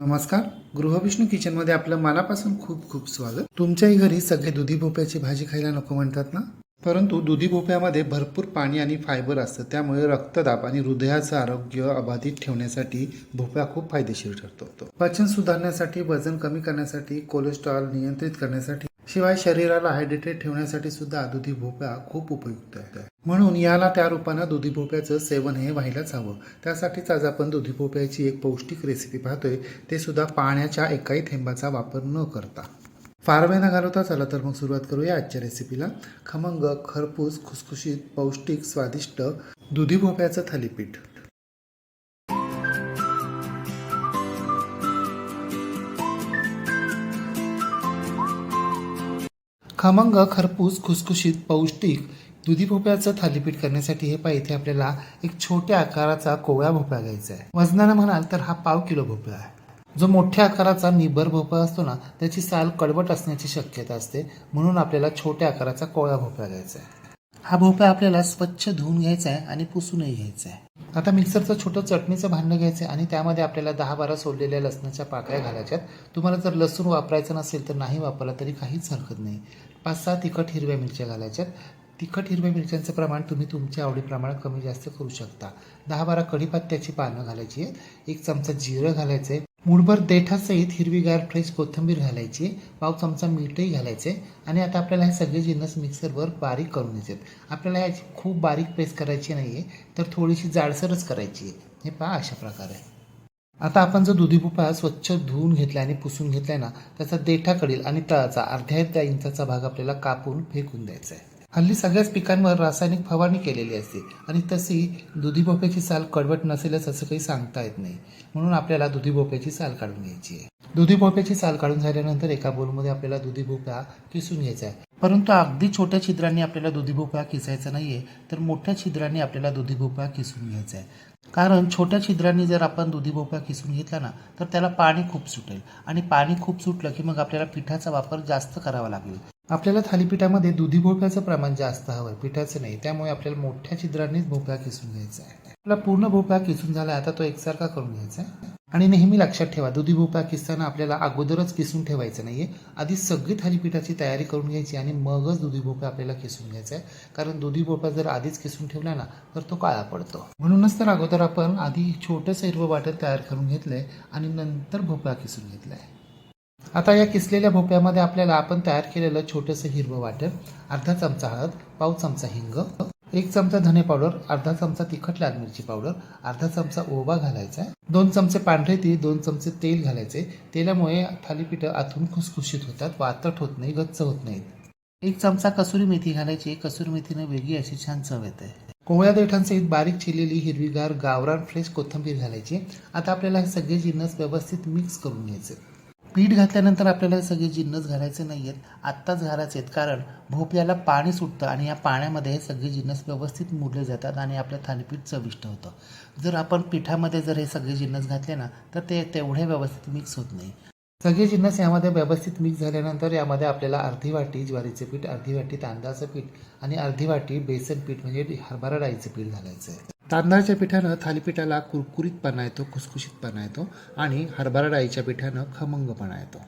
नमस्कार. गृहविष्णू किचनमध्ये आपलं मनापासून खूप खूप स्वागत. तुमच्याही घरी सगळे दुधी भोपळ्याची भाजी खायला नको म्हणतात ना, परंतु दुधी भोपळ्यामध्ये भरपूर पाणी आणि फायबर असतं. त्यामुळे रक्तदाब आणि हृदयाचं आरोग्य अबाधित ठेवण्यासाठी भोपळा खूप फायदेशीर ठरतो. पचन सुधारण्यासाठी, वजन कमी करण्यासाठी, कोलेस्ट्रॉल नियंत्रित करण्यासाठी, शिवाय शरीराला हायड्रेटेड ठेवण्यासाठी सुद्धा दुधी भोपळा खूप उपयुक्त आहे. म्हणून याला त्या रूपानं दुधी भोपळ्याचं सेवन हे व्हायलाच हवं. त्यासाठीच आज आपण दुधी भोपळ्याची एक पौष्टिक रेसिपी पाहतोय, ते सुद्धा पाण्याच्या एकाही थेंबाचा वापर न करता. फार वेळ न घालवता चला तर मग सुरुवात करूया आजच्या रेसिपीला. खमंग, खरपूस, खुसखुशीत, पौष्टिक, स्वादिष्ट दुधी भोपळ्याचं थालीपीठ. खमंग, खरपूस, खुसखुशीत, पौष्टिक दुधी भोपळ्याचं थालीपीठ करण्यासाठी हे पाहिजे इथे आपल्याला एक छोट्या आकाराचा कोवळा भोपळा घ्यायचा आहे. वजनानं म्हणाल तर हा 1/2 किलो भोपळा आहे. जो मोठ्या आकाराचा निबर भोपळा असतो ना, त्याची साल कडवट असण्याची शक्यता असते, म्हणून आपल्याला छोट्या आकाराचा कोवळा भोपळा घ्यायचा आहे. हा भोपळा आपल्याला स्वच्छ धुवून घ्यायचा आहे आणि पुसूनही घ्यायचा आहे. आता मिक्सरचं छोटं चटणीचं भांडं घ्यायचं आहे आणि त्यामध्ये आपल्याला 10-12 सोललेल्या लसणाच्या पाकळ्या घालायच्यात. तुम्हाला जर लसूण वापरायचं नसेल तर नाही वापरला तरी काहीच हरकत नाही. 5-6 तिखट हिरव्या मिरच्या घालायच्यात. तिखट हिरव्या मिरच्यांचं प्रमाण तुम्ही तुमच्या आवडीप्रमाणे कमी जास्त करू शकता. 10-12 कढीपत्त्याची पानं घालायची आहेत. 1 चमचा जिरं घालायचं आहे. मूठभर देठासहित हिरवीगार फ्रेश कोथिंबीर घालायची. 1/2 चमचा मीठही घालायचे. आणि आता आपल्याला हे सगळे जिन्नस मिक्सरवर बारीक करून घ्यायचे. आपल्याला याची खूप बारीक पेस्ट करायची नाही आहे, तर थोडीशी जाडसरच करायची आहे. हे पहा अशा प्रकारे. आता आपण जो दुधी भोपळा स्वच्छ धुवून घेतला आणि पुसून घेतलाय ना, त्याचा देठाकडील आणि तळाचा अर्ध्या इंचाचा भाग आपल्याला कापून फेकून द्यायचा आहे. हल्ली सगळ्याच पिकांवर रासायनिक फवारणी केलेली असते आणि तशी दुधी भोपळ्याची साल कडवट नसेलच असं काही सांगता येत नाही. म्हणून आपल्याला दुधी भोपळ्याची साल काढून घ्यायची आहे. दुधी भोपळ्याची साल काढून झाल्यानंतर एका बोलमध्ये आपल्याला दुधी भोपळा किसून घ्यायचा आहे. परंतु अगदी छोट्या छिद्रांनी आपल्याला दुधी भोपळा किसायचा नाहीये, तर मोठ्या छिद्रांनी आपल्याला दुधी भोपळा किसून घ्यायचा आहे. कारण छोट्या छिद्रांनी जर आपण दुधी भोपळा किसून घेतला ना, तर त्याला पाणी खूप सुटेल आणि पाणी खूप सुटलं की मग आपल्याला पिठाचा वापर जास्त करावा लागेल. आपल्याला थालीपीठामध्ये दुधी भोपळ्याचं प्रमाण जास्त हवं आहे, पिठाचं नाही. त्यामुळे आपल्याला मोठ्या छिद्रांनीच भोपळा किसून घ्यायचा आहे. आपला पूर्ण भोपळा किसून झाला, आता तो एकसारखा करून घ्यायचा आहे. आणि नेहमी लक्षात ठेवा, दुधी भोपळा किसताना आपल्याला अगोदरच किसून ठेवायचं नाहीये. आधी सगळी थालीपीठाची तयारी करून घ्यायची आणि मगच दुधी भोपळा आपल्याला किसून घ्यायचा आहे. कारण दुधी भोपळा जर आधीच किसून ठेवला ना, तर तो काळा पडतो. म्हणूनच तर अगोदर आपण आधी छोटंसं हिरवं वाटण तयार करून घेतलंय आणि नंतर भोपळा किसून घेतलाय. आता या किसलेल्या भोपळ्यामध्ये आपल्याला आपण तयार केलेलं छोटंसं हिरवं वाटण, अर्धा चमचा हळद, 1/2 चमचा हिंग, 1 चमचा धने पावडर, अर्धा चमचा तिखट लाल मिरची पावडर, अर्धा चमचा ओवा घालायचा आहे. 2 चमचे पांढरे तीळ, 2 चमचे तेल घालायचे. तेलामुळे थालीपीठं आतून खुसखुशीत होतात, वातट होत नाही, गच्च होत नाहीत. 1 चमचा कसुरी मेथी घालायची. कसुरी मेथीने वेगळी अशी छान चव येते. कोवळ्या देठांसहित बारीक चिरलेली हिरवीगार गावरान फ्रेश कोथिंबीर घालायची. आता आपल्याला हे सगळे जिन्नस व्यवस्थित मिक्स करून घ्यायचे. पीठ घातल्यानंतर आपल्याला हे सगळे जिन्नस घालायचे नाही आहेत, आत्ताच घालायचे आहेत. कारण भोपळ्याला पाणी सुटतं आणि या पाण्यामध्ये हे सगळे जिन्नस व्यवस्थित मुरले जातात आणि आपलं थालीपीठ चविष्ट होतं. जर आपण पिठामध्ये जर हे सगळे जिन्नस घातले ना, तर ते तेवढे व्यवस्थित मिक्स होत नाही. सगळे जिन्नस यामध्ये व्यवस्थित मिक्स झाल्यानंतर यामध्ये आपल्याला अर्धी वाटी ज्वारीचे पीठ, अर्धी वाटी तांदळाचं पीठ आणि अर्धी वाटी बेसन पीठ म्हणजे हरभरा डाळीचं पीठ घालायचं आहे. तांदळाच्या पिठानं थालीपीठाला कुरकुरीतपणा येतो, खुसखुशीतपणा येतो आणि हरभरा डाळीच्या पिठानं खमंगपणा येतो.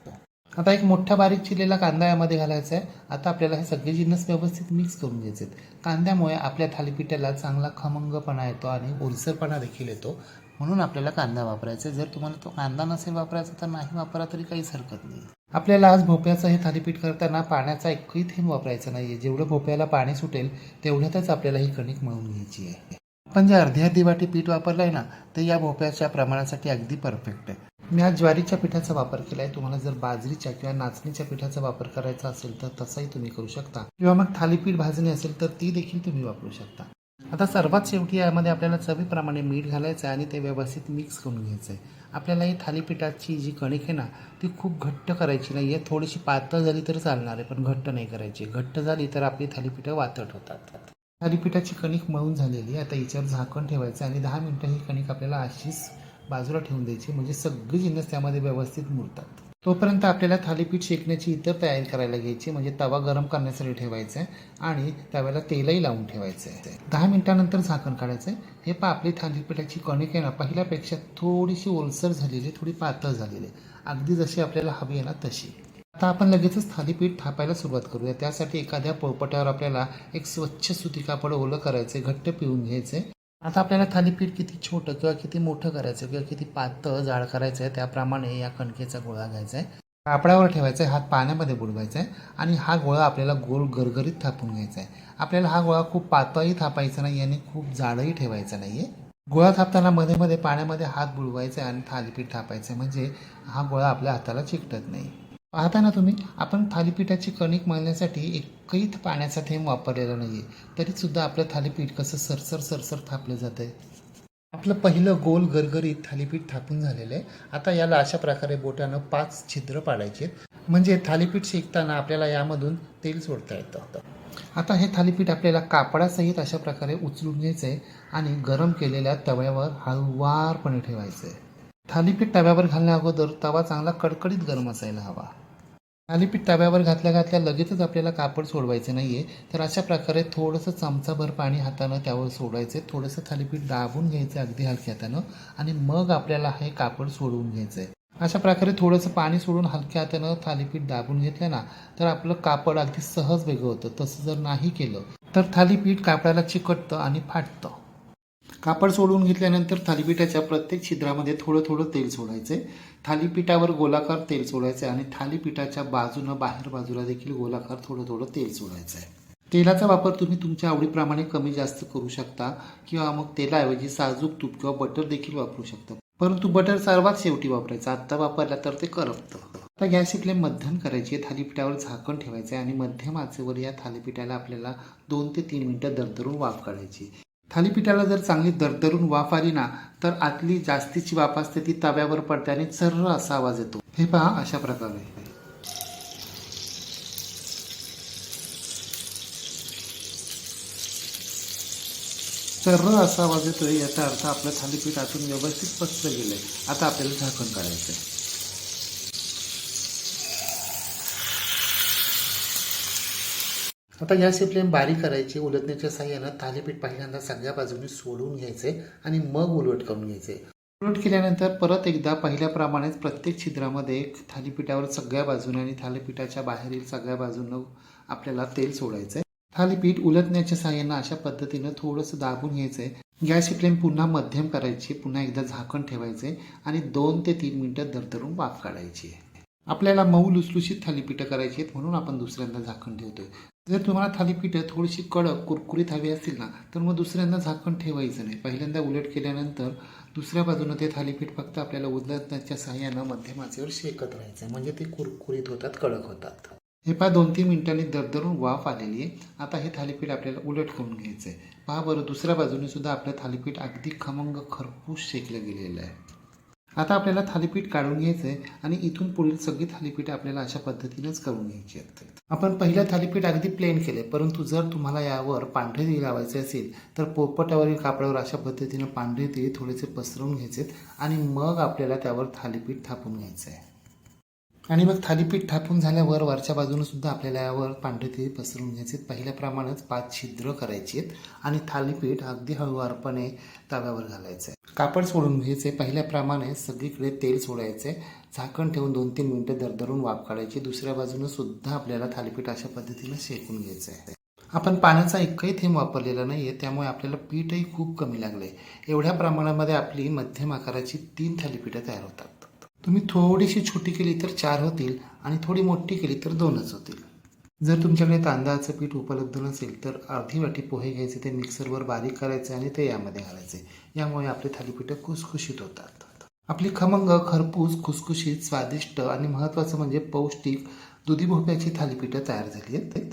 आता एक मोठा बारीक चिरलेला कांदा यामध्ये घालायचा आहे. आता आपल्याला हे सगळे जिन्नस व्यवस्थित मिक्स करून घ्यायचे आहेत. कांद्यामुळे आपल्या थालीपीठाला चांगला खमंगपणा येतो आणि ओलसरपणा देखील येतो. म्हणून आपल्याला कांदा वापरायचा आहे. जर तुम्हाला तो कांदा नसेल वापरायचा तर नाही वापरा तरी काहीच हरकत नाही. आपल्याला आज भोपळ्याचं हे थालीपीठ करताना पाण्याचा एकही थेंब वापरायचा नाही आहे. जेवढं भोपळ्याला पाणी सुटेल तेवढ्यातच आपल्याला ही कणिक मळून घ्यायची आहे. आपण जे अर्धी वाटी पीठ वापरलं आहे ना, ते या भोपळ्याच्या प्रमाणासाठी अगदी परफेक्ट आहे. मी आज ज्वारीच्या पिठाचा वापर केला आहे. तुम्हाला जर बाजरीच्या किंवा नाचणीच्या पिठाचा वापर करायचा असेल तर तसाही तुम्ही करू शकता, किंवा मग थालीपीठ भाजणी असेल तर ती देखील तुम्ही वापरू शकता. आता सर्वात शेवटी यामध्ये आपल्याला चवीप्रमाणे मीठ घालायचं आहे आणि ते व्यवस्थित मिक्स करून घ्यायचं आहे. आपल्याला ही थालीपीठाची जी कणिक आहे ना, ती खूप घट्ट करायची नाही आहे. थोडीशी पातळ झाली तर चालणार आहे, पण घट्ट नाही करायची. घट्ट झाली तर आपली थालीपीठं वातट होतात. थालीपीठाची कणिक मळून झालेली. आता याच्यावर झाकण ठेवायचं आणि 10 मिनिटं ही कणिक आपल्याला अशीच बाजूला ठेवून द्यायची, म्हणजे सगळे जिन्नस त्यामध्ये व्यवस्थित मुरतात. तोपर्यंत आपल्याला थालीपीठ शेकण्याची इतर तयारी करायला घ्यायची, म्हणजे तवा गरम करण्यासाठी ठेवायचा आहे आणि त्यावेळेला तेलही लावून ठेवायचं आहे. 10 मिनिटानंतर झाकण काढायचं आहे. हे पहा, आपली थालीपीठाची कणिक आहे ना पहिल्यापेक्षा थोडीशी ओलसर झालेली, थोडी पातळ झालेली, अगदी जशी आपल्याला हवी आहे ना तशी. आता आपण लगेचच थालीपीठ थापायला सुरुवात करूया. त्यासाठी एखाद्या पोळपाटावर आपल्याला एक स्वच्छ सुती कापड ओलं करायचं, घट्ट पिळून घ्यायचं. आता आपल्याला थालीपीठ किती छोटं किंवा किती मोठं करायचं किंवा किती पातळ जाड करायचं आहे त्याप्रमाणे या कणकेचा गोळा घ्यायचा आहे. कापडावर ठेवायचा आहे, हात पाण्यामध्ये बुडवायचा आहे आणि हा गोळा आपल्याला गोल गरगरीत थापून घ्यायचा आहे. आपल्याला हा गोळा खूप पातळही थापायचा नाही आणि खूप जाडही ठेवायचा नाही आहे. गोळा थापताना मध्ये मध्ये पाण्यामध्ये हात बुडवायचा आहे आणि थालीपीठ थापायचं आहे, म्हणजे हा गोळा आपल्या हाताला चिकटत नाही. पाहता ना तुम्ही, आपण थालीपीठाची कणिक मळण्यासाठी एकही पाण्याचा थेंब वापरलेला नाही आहे, तरीसुद्धा आपलं थालीपीठ कसं सरसर सरसर थापलं जातं आहे. आपलं पहिलं गोल गरगरीत थालीपीठ थापून झालेलं आहे. आता याला अशा प्रकारे बोटानं 5 छिद्र पाडायचे आहेत, म्हणजे थालीपीठ शेकताना आपल्याला यामधून तेल सोडता येतं. आता हे थालीपीठ आपल्याला कापडासहित अशा प्रकारे उचलून घ्यायचं आहे आणि गरम केलेल्या तव्यावर हळूवारपणे ठेवायचं आहे. थालीपीठ तव्यावर घालण्या अगोदर तवा चांगला कडकडीत गरम असायला हवा. थालीपीठ तव्यावर घातल्या घातल्या लगेचच आपल्याला कापड सोडवायचं नाही आहे, तर अशा प्रकारे थोडंसं चमचाभर पाणी हातानं त्यावर सोडायचं आहे. थोडंसं थालीपीठ दाबून घ्यायचं अगदी हलक्या हातानं आणि मग आपल्याला हे कापड सोडवून घ्यायचं आहे. अशा प्रकारे थोडंसं पाणी सोडून हलक्या हातानं थालीपीठ दाबून घेतलं ना, तर आपलं कापड अगदी सहज वेगळं होतं. तसं जर नाही केलं तर थालीपीठ कापडाला चिकटतं आणि फाटतं. कापड सोडून घेतल्यानंतर थालीपीठाच्या प्रत्येक छिद्रामध्ये थोडं थोडं तेल सोडायचे. थालीपीठावर गोलाकार तेल सोडायचे आणि थालीपीठाच्या बाजूनं बाहेर बाजूला देखील गोलाकार थोडं थोडं तेल सोडायचं आहे. तेलाचा वापर तुम्ही तुमच्या आवडीप्रमाणे कमी जास्त करू शकता किंवा मग तेलाऐवजी साजूक तूप किंवा बटर देखील वापरू शकता, परंतु बटर सर्वात शेवटी वापरायचं. आत्ता वापरला तर ते करपतं. आता गॅसची फ्लेम मध्यम करायची, थालीपीठावर झाकण ठेवायचं आहे आणि मध्यम आचेवर या थालीपीठाला आपल्याला 2 ते 3 मिनिटं दरदरून वाफ काढायची. थालीपीठाला जर चांगली दरदरून वाफ आली ना, तर आतली जास्तीची वाफ असते ती तव्यावर पडते आणि सर्र असा आवाज येतो. हे पहा, अशा प्रकारे सर्र असा आवाज येतोय. याचा अर्थ आपलं थालीपीठ आतून व्यवस्थित पचलं गेलंय. आता आपल्याला झाकण काढायचं आहे. आता गॅसची फ्लेम बारीक करायची. उलटण्याच्या साहाय्यानं थालीपीठ पहिल्यांदा सगळ्या बाजूनी सोडून घ्यायचे आणि मग उलट करून घ्यायचे. उलट केल्यानंतर परत एकदा पहिल्याप्रमाणेच प्रत्येक छिद्रामध्ये थालीपीठावर सगळ्या बाजूने आणि थालीपीठाच्या बाहेरील सगळ्या बाजूनं आपल्याला तेल सोडायचं आहे. थालीपीठ उलटण्याच्या साहाय्यानं अशा पद्धतीनं थोडंसं दाबून घ्यायचं आहे. गॅसची फ्लेम पुन्हा मध्यम करायची, पुन्हा एकदा झाकण ठेवायचे आणि 2 ते 3 मिनिटं दरदरून वाफ काढायची. आपल्याला मऊ लुसलुशीत थालीपीठं करायची आहेत, म्हणून आपण दुसऱ्यांदा झाकण ठेवतोय. जर तुम्हाला थालीपीठं थोडीशी कडक कुरकुरीत हवी असतील ना, तर मग दुसऱ्यांदा झाकण ठेवायचं नाही. पहिल्यांदा उलट केल्यानंतर दुसऱ्या बाजूनं ते थालीपीठ फक्त आपल्याला उलटण्याच्या साहाय्यानं मध्यम आचेवर शेकत राहायचं, म्हणजे ते कुरकुरीत होतात, कडक होतात. हे पहा, 2-3 मिनिटांनी दरदरून वाफ आलेली आहे. आता हे थालीपीठ आपल्याला उलट करून घ्यायचं आहे. पहा बरं, दुसऱ्या बाजूने सुद्धा आपलं थालीपीठ अगदी खमंग खरपूस शेकलं गेलेलं आहे. आता आपल्याला थालीपीठ काढून घ्यायचं आहे आणि इथून पुढील सगळी थालीपीठ आपल्याला अशा पद्धतीनेच करून घ्यायची आहेत. आपण पहिलं थालीपीठ अगदी प्लेन केले, परंतु जर तुम्हाला यावर पांढरे तीळ लावायचे असेल तर पोपटावरील कापडावर अशा पद्धतीनं पांढरे तीळ थोडेसे पसरवून घ्यायचे आणि मग आपल्याला त्यावर थालीपीठ थापून घ्यायचं आहे. आणि मग थालीपीठ थापून झाल्यावर वरच्या बाजूनं सुद्धा आपल्याला यावर पांढरे तीळ पसरवून घ्यायचे. पहिल्याप्रमाणेच 5 छिद्र करायची आहेत आणि थालीपीठ अगदी हळूवारपणे तव्यावर घालायचं आहे. कापड सोडून घ्यायचे. पहिल्याप्रमाणे सगळीकडे तेल सोडायचे. झाकण ठेवून 2-3 मिनिटं दरदरून वाफ काढायची. दुसऱ्या बाजूनं सुद्धा आपल्याला थालीपीठ अशा पद्धतीनं शेकून घ्यायचं आहे. आपण पाण्याचा एकही थेंब वापरलेला नाही आहे, त्यामुळे आपल्याला पीठही खूप कमी लागलं आहे. एवढ्या प्रमाणामध्ये आपली मध्यम आकाराची 3 थालीपीठं तयार होतात. तुम्ही थोडीशी छोटी केली तर 4 होतील आणि थोडी मोठी केली तर 2च होतील. जर तुमच्याकडे तांदळाचं पीठ उपलब्ध नसेल तर अर्धी वाटी पोहे घ्यायचे, ते मिक्सरवर बारीक करायचे आणि ते यामध्ये घालायचे. यामुळे आपले थालीपीठं खुसखुशीत होतात. आपली खमंग, खरपूस, खुसखुशीत, स्वादिष्ट आणि महत्त्वाचं म्हणजे पौष्टिक दुधी भोपळ्याची थालीपीठं तयार झाली आहेत.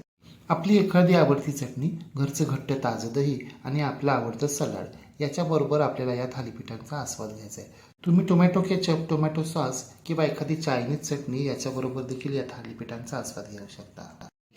आपली एखादी आवडती चटणी, घरचं घट्ट ताजं दही आणि आपलं आवडतं सलाड याच्याबरोबर आपल्याला या थालीपीठांचा आस्वाद घ्यायचा आहे. तुम्ही टोमॅटो केचप, टोमॅटो सॉस किंवा एखादी चायनीज चटणी याच्याबरोबर देखील या थालीपीठांचा आस्वाद घेऊ शकता.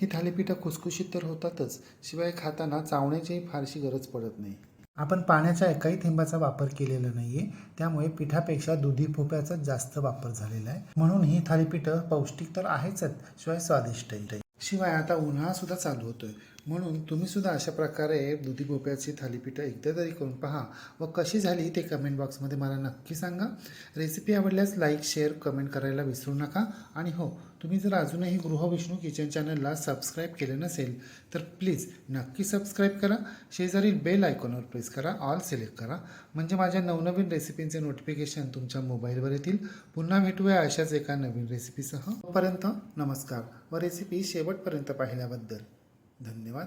ही थालीपीठं खुसखुशीत तर होतातच, शिवाय खाताना चावण्याचीही फारशी गरज पडत नाही. आपण पाण्याच्या एकाही थेंबाचा वापर केलेला नाहीये, त्यामुळे पिठापेक्षा दुधी भोपळ्याचा जास्त वापर झालेला आहे. म्हणून ही थालीपीठं पौष्टिक तर आहेच, शिवाय स्वादिष्टही. शिवाय आता उन्हाळा सुद्धा चालू होतोय, म्हणून तुम्ही सुद्धा अशा प्रकारे दुधी भोपळ्याची थालीपीठं एकदा तरी करून पहा व कशी झाली ते कमेंट बॉक्समध्ये मला नक्की सांगा. रेसिपी आवडल्यास लाईक, शेअर, कमेंट करायला विसरू नका. आणि हो, तुम्ही जर अजूनही गृहविष्णू किचन चॅनलला सबस्क्राईब केलं नसेल तर प्लीज नक्की सबस्क्राईब करा. शेजारील बेल आयकॉनवर प्रेस करा, ऑल सिलेक्ट करा, म्हणजे माझ्या नवनवीन रेसिपींचे नोटिफिकेशन तुमच्या मोबाईलवर येतील. पुन्हा भेटूया अशाच एका नवीन रेसिपीसह. तोपर्यंत नमस्कार व रेसिपी शेवटपर्यंत पाहिल्याबद्दल धन्यवाद.